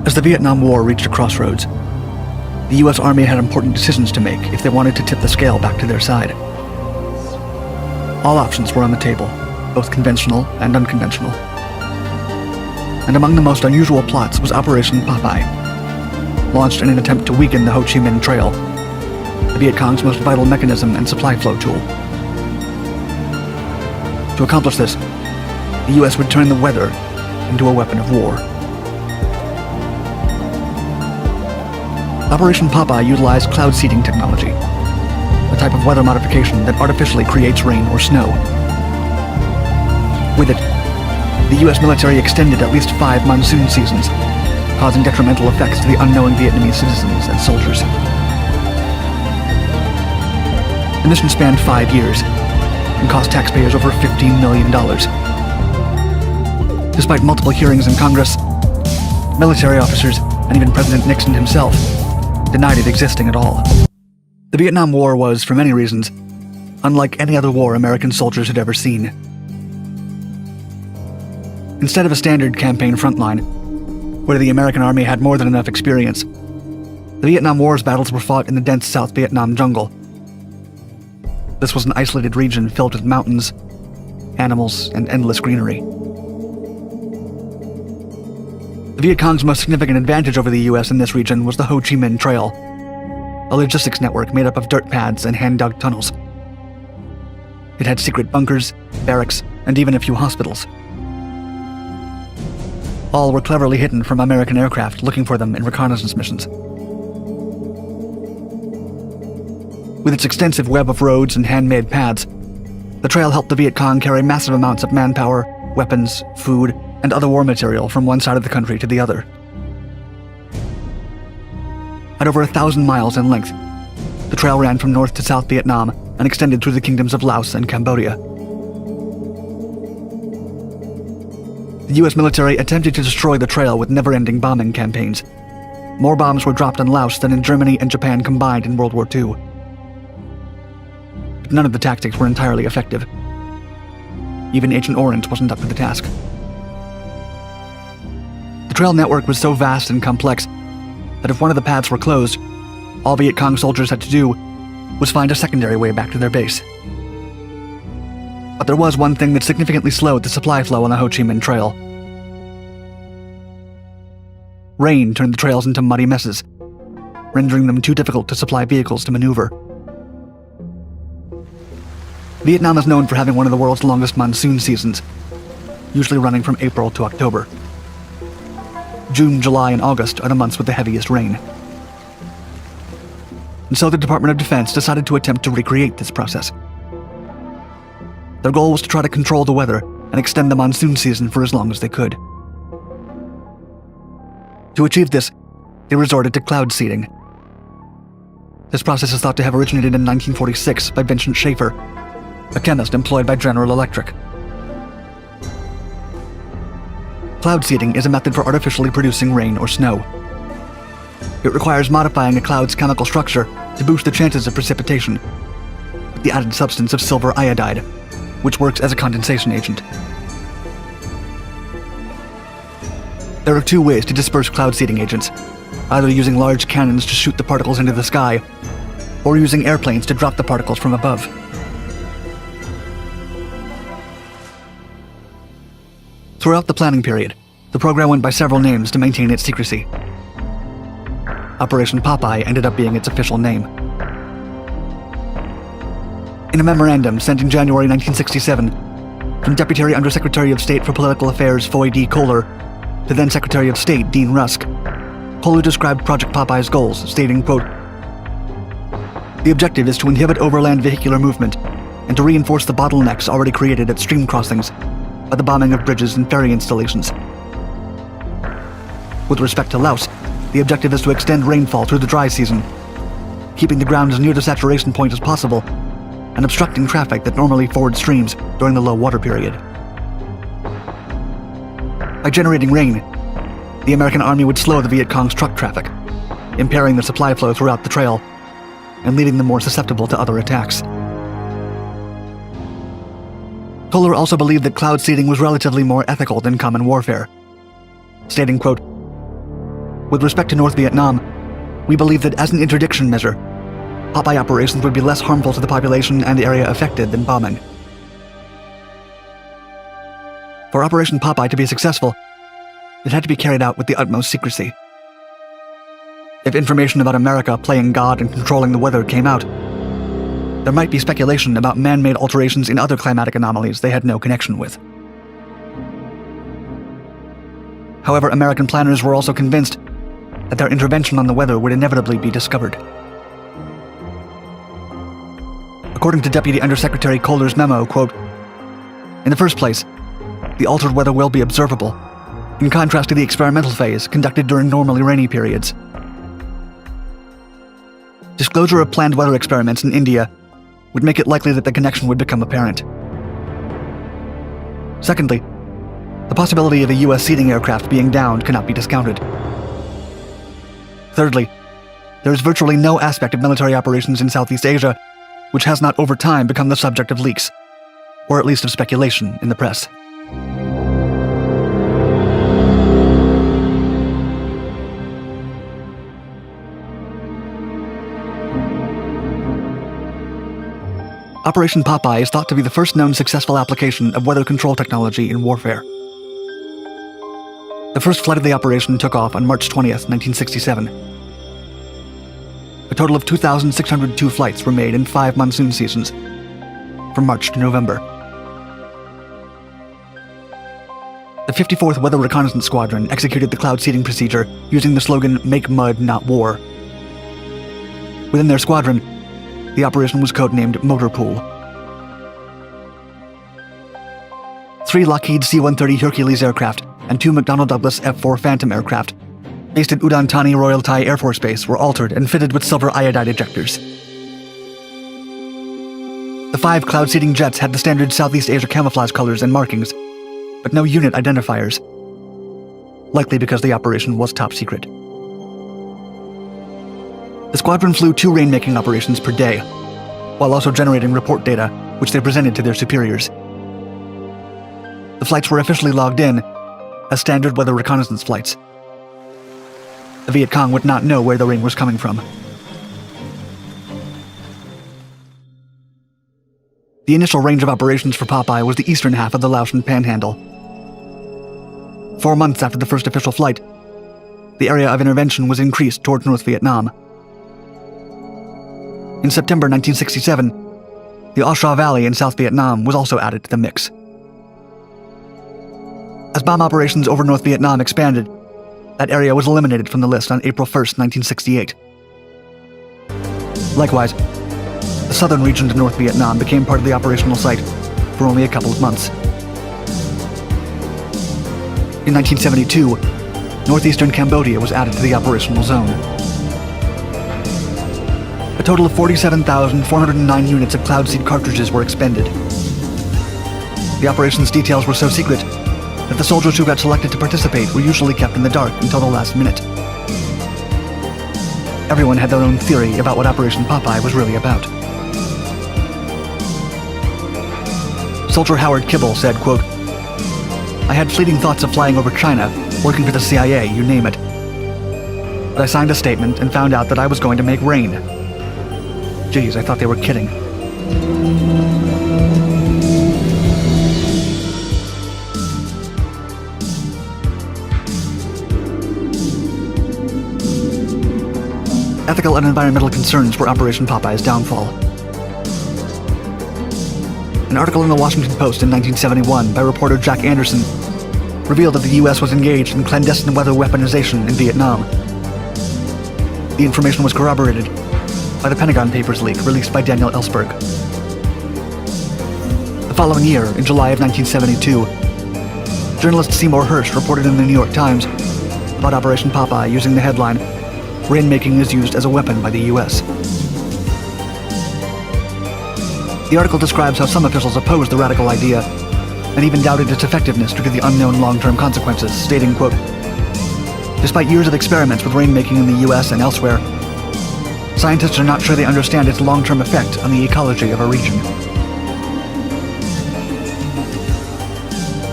As the Vietnam War reached a crossroads, the U.S. Army had important decisions to make if they wanted to tip the scale back to their side. All options were on the table, both conventional and unconventional. And among the most unusual plots was Operation Popeye, launched in an attempt to weaken the Ho Chi Minh Trail, the Viet Cong's most vital mechanism and supply flow tool. To accomplish this, the U.S. would turn the weather into a weapon of war. Operation Popeye utilized cloud seeding technology, a type of weather modification that artificially creates rain or snow. With it, the U.S. military extended at least 5 monsoon seasons, causing detrimental effects to the unknowing Vietnamese citizens and soldiers. The mission spanned 5 years and cost taxpayers over $15 million. Despite multiple hearings in Congress, military officers, and even President Nixon himself denied it existing at all. The Vietnam War was, for many reasons, unlike any other war American soldiers had ever seen. Instead of a standard campaign frontline, where the American Army had more than enough experience, the Vietnam War's battles were fought in the dense South Vietnam jungle. This was an isolated region filled with mountains, animals, and endless greenery. The Viet Cong's most significant advantage over the U.S. in this region was the Ho Chi Minh Trail, a logistics network made up of dirt pads and hand-dug tunnels. It had secret bunkers, barracks, and even a few hospitals. All were cleverly hidden from American aircraft looking for them in reconnaissance missions. With its extensive web of roads and handmade paths, the trail helped the Viet Cong carry massive amounts of manpower, weapons, food, and other war material from one side of the country to the other. At over 1,000 miles in length, the trail ran from North to South Vietnam and extended through the kingdoms of Laos and Cambodia. The U.S. military attempted to destroy the trail with never-ending bombing campaigns. More bombs were dropped on Laos than in Germany and Japan combined in World War II. But none of the tactics were entirely effective. Even Agent Orange wasn't up to the task. The trail network was so vast and complex that if one of the paths were closed, all Viet Cong soldiers had to do was find a secondary way back to their base. But there was one thing that significantly slowed the supply flow on the Ho Chi Minh Trail. Rain turned the trails into muddy messes, rendering them too difficult to supply vehicles to maneuver. Vietnam is known for having one of the world's longest monsoon seasons, usually running from April to October. June, July, and August are the months with the heaviest rain. And so the Department of Defense decided to attempt to recreate this process. Their goal was to try to control the weather and extend the monsoon season for as long as they could. To achieve this, they resorted to cloud seeding. This process is thought to have originated in 1946 by Vincent Schaefer, a chemist employed by General Electric. Cloud seeding is a method for artificially producing rain or snow. It requires modifying a cloud's chemical structure to boost the chances of precipitation with the added substance of silver iodide, which works as a condensation agent. There are 2 ways to disperse cloud seeding agents, either using large cannons to shoot the particles into the sky, or using airplanes to drop the particles from above. Throughout the planning period, the program went by several names to maintain its secrecy. Operation Popeye ended up being its official name. In a memorandum sent in January 1967, from Deputy Undersecretary of State for Political Affairs Foy D. Kohler to then Secretary of State Dean Rusk, Kohler described Project Popeye's goals, stating, quote, "The objective is to inhibit overland vehicular movement and to reinforce the bottlenecks already created at stream crossings by the bombing of bridges and ferry installations. With respect to Laos, the objective is to extend rainfall through the dry season, keeping the ground as near the saturation point as possible and obstructing traffic that normally fords streams during the low water period. By generating rain, the American Army would slow the Viet Cong's truck traffic, impairing the supply flow throughout the trail and leaving them more susceptible to other attacks." Kohler also believed that cloud seeding was relatively more ethical than common warfare, stating, quote, With respect to North Vietnam, we believe that as an interdiction measure, Popeye operations would be less harmful to the population and area affected than bombing. For Operation Popeye to be successful, it had to be carried out with the utmost secrecy. If information about America playing God and controlling the weather came out, there might be speculation about man-made alterations in other climatic anomalies they had no connection with. However, American planners were also convinced that their intervention on the weather would inevitably be discovered. According to Deputy Undersecretary Kohler's memo, quote, "In the first place, the altered weather will be observable, in contrast to the experimental phase conducted during normally rainy periods. Disclosure of planned weather experiments in India would make it likely that the connection would become apparent. Secondly, the possibility of a U.S. seeding aircraft being downed cannot be discounted. Thirdly, there is virtually no aspect of military operations in Southeast Asia which has not over time become the subject of leaks, or at least of speculation in the press." Operation Popeye is thought to be the first known successful application of weather control technology in warfare. The first flight of the operation took off on March 20th, 1967. A total of 2,602 flights were made in 5 monsoon seasons, from March to November. The 54th Weather Reconnaissance Squadron executed the cloud seeding procedure using the slogan, "Make mud, not war." Within their squadron, the operation was codenamed Motor Pool. 3 Lockheed C-130 Hercules aircraft and 2 McDonnell Douglas F-4 Phantom aircraft, based at Udon Thani Royal Thai Air Force Base, were altered and fitted with silver iodide ejectors. The 5 cloud seeding jets had the standard Southeast Asia camouflage colors and markings, but no unit identifiers, likely because the operation was top secret. The squadron flew 2 rainmaking operations per day, while also generating report data, which they presented to their superiors. The flights were officially logged in as standard weather reconnaissance flights. The Viet Cong would not know where the rain was coming from. The initial range of operations for Popeye was the eastern half of the Laotian Panhandle. 4 months after the first official flight, the area of intervention was increased toward North Vietnam. In September 1967, the Ao Sha Valley in South Vietnam was also added to the mix. As bomb operations over North Vietnam expanded, that area was eliminated from the list on April 1st, 1968. Likewise, the southern region of North Vietnam became part of the operational site for only a couple of months. In 1972, northeastern Cambodia was added to the operational zone. A total of 47,409 units of cloud seed cartridges were expended. The operation's details were so secret that the soldiers who got selected to participate were usually kept in the dark until the last minute. Everyone had their own theory about what Operation Popeye was really about. Soldier Howard Kibble said, quote, "I had fleeting thoughts of flying over China, working for the CIA, you name it. But I signed a statement and found out that I was going to make rain. Geez, I thought they were kidding." Ethical and environmental concerns were Operation Popeye's downfall. An article in the Washington Post in 1971 by reporter Jack Anderson revealed that the U.S. was engaged in clandestine weather weaponization in Vietnam. The information was corroborated by the Pentagon Papers leak released by Daniel Ellsberg. The following year, in July of 1972, journalist Seymour Hersh reported in the New York Times about Operation Popeye using the headline, "Rainmaking is used as a weapon by the U.S." The article describes how some officials opposed the radical idea and even doubted its effectiveness due to the unknown long-term consequences, stating, quote, "Despite years of experiments with rainmaking in the U.S. and elsewhere, scientists are not sure they understand its long-term effect on the ecology of a region."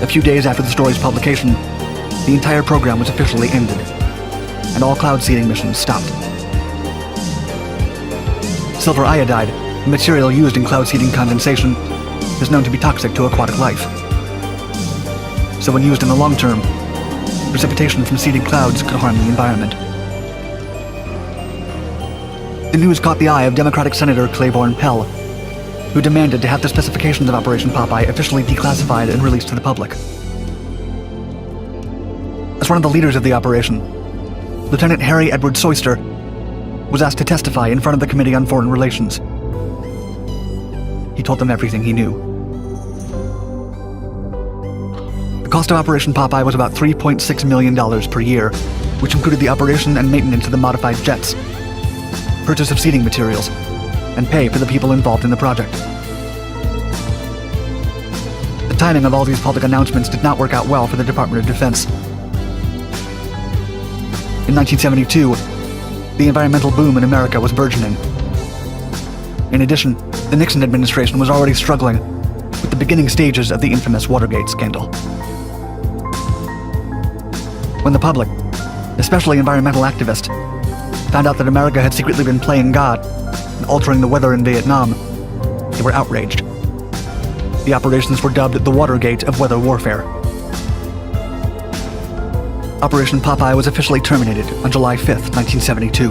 A few days after the story's publication, the entire program was officially ended. and all cloud seeding missions stopped. Silver iodide, the material used in cloud seeding condensation, is known to be toxic to aquatic life. So when used in the long term, precipitation from seeded clouds could harm the environment. The news caught the eye of Democratic Senator Claiborne Pell, who demanded to have the specifications of Operation Popeye officially declassified and released to the public. As one of the leaders of the operation, Lieutenant Harry Edward Soyster was asked to testify in front of the Committee on Foreign Relations. He told them everything he knew. The cost of Operation Popeye was about $3.6 million per year, which included the operation and maintenance of the modified jets, purchase of seeding materials, and pay for the people involved in the project. The timing of all these public announcements did not work out well for the Department of Defense. In 1972, the environmental boom in America was burgeoning. In addition, the Nixon administration was already struggling with the beginning stages of the infamous Watergate scandal. When the public, especially environmental activists, found out that America had secretly been playing God and altering the weather in Vietnam, they were outraged. The operations were dubbed the Watergate of weather warfare. Operation Popeye was officially terminated on July 5, 1972.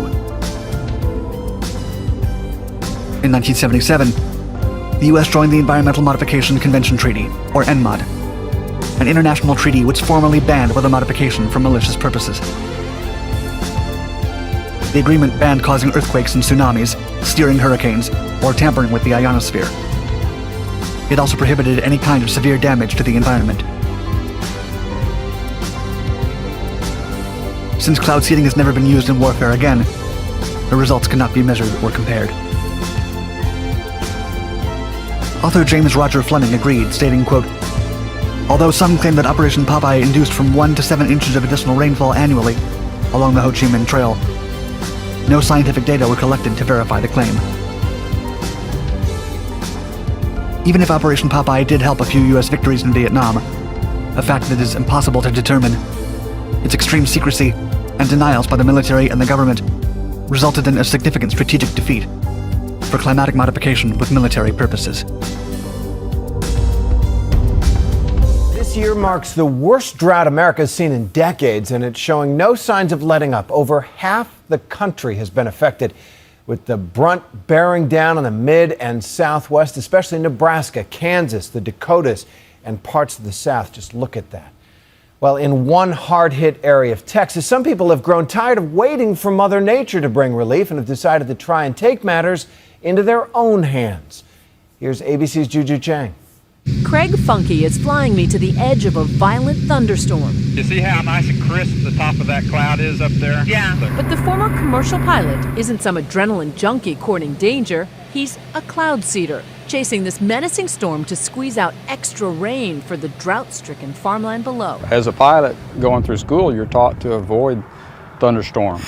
In 1977, the U.S. joined the Environmental Modification Convention Treaty, or ENMOD, an international treaty which formally banned weather modification for malicious purposes. The agreement banned causing earthquakes and tsunamis, steering hurricanes, or tampering with the ionosphere. It also prohibited any kind of severe damage to the environment. Since cloud seeding has never been used in warfare again, the results cannot be measured or compared. Author James Roger Fleming agreed, stating, quote, "Although some claim that Operation Popeye induced from 1 to 7 inches of additional rainfall annually along the Ho Chi Minh Trail, no scientific data were collected to verify the claim." Even if Operation Popeye did help a few U.S. victories in Vietnam, a fact that is impossible to determine, its extreme secrecy and denials by the military and the government resulted in a significant strategic defeat for climatic modification with military purposes. This year marks the worst drought America's seen in decades, and it's showing no signs of letting up. Over half the country has been affected, with the brunt bearing down on the mid and southwest, especially Nebraska, Kansas, the Dakotas, and parts of the South. Just look at that. Well, in one hard-hit area of Texas, some people have grown tired of waiting for Mother Nature to bring relief and have decided to try and take matters into their own hands. Here's ABC's Juju Chang. Craig Funky is flying me to the edge of a violent thunderstorm. You see how nice and crisp the top of that cloud is up there? Yeah. But the former commercial pilot isn't some adrenaline junkie courting danger. He's a cloud seeder, chasing this menacing storm to squeeze out extra rain for the drought-stricken farmland below. As a pilot going through school, you're taught to avoid thunderstorms.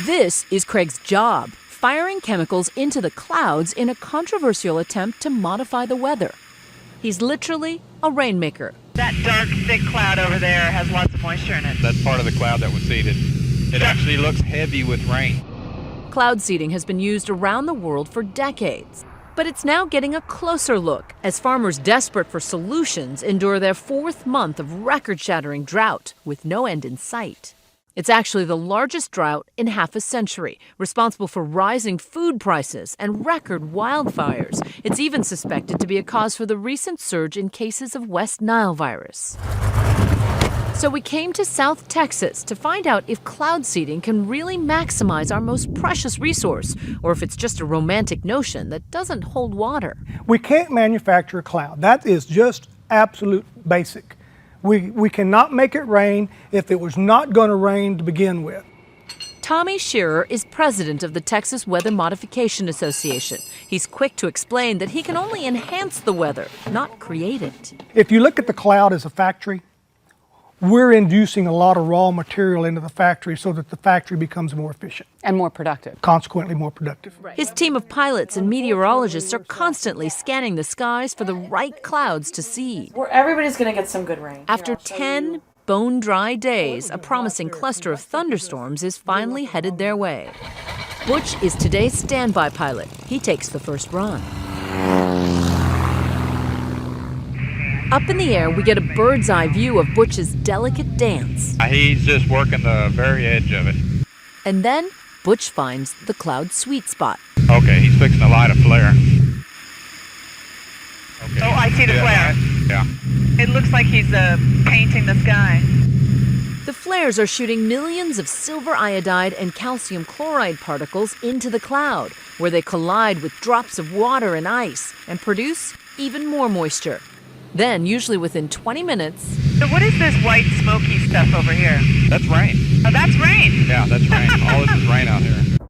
This is Craig's job, firing chemicals into the clouds in a controversial attempt to modify the weather. He's literally a rainmaker. That dark, thick cloud over there has lots of moisture in it. That's part of the cloud that was seeded. It actually looks heavy with rain. Cloud seeding has been used around the world for decades. But it's now getting a closer look as farmers desperate for solutions endure their 4th month of record-shattering drought with no end in sight. It's actually the largest drought in half a century, responsible for rising food prices and record wildfires. It's even suspected to be a cause for the recent surge in cases of West Nile virus. So we came to South Texas to find out if cloud seeding can really maximize our most precious resource, or if it's just a romantic notion that doesn't hold water. We can't manufacture a cloud. That is just absolute basic. We cannot make it rain if it was not going to rain to begin with. Tommy Shearer is president of the Texas Weather Modification Association. He's quick to explain that he can only enhance the weather, not create it. If you look at the cloud as a factory, we're inducing a lot of raw material into the factory so that the factory becomes more efficient. And more productive. Consequently more productive. His team of pilots and meteorologists are constantly scanning the skies for the right clouds to seed. Where everybody's going to get some good rain. After 10 bone-dry days, a promising cluster of thunderstorms is finally headed their way. Butch is today's standby pilot. He takes the first run. Up in the air, we get a bird's eye view of Butch's delicate dance. He's just working the very edge of it. And then Butch finds the cloud sweet spot. Okay, he's fixing to light a flare. Okay. Oh, I see the flare. Yeah. It looks like he's painting the sky. The flares are shooting millions of silver iodide and calcium chloride particles into the cloud, where they collide with drops of water and ice and produce even more moisture. Then, usually within 20 minutes... So what is this white smoky stuff over here? That's rain. Oh, that's rain. Yeah, that's rain. All this is rain out here.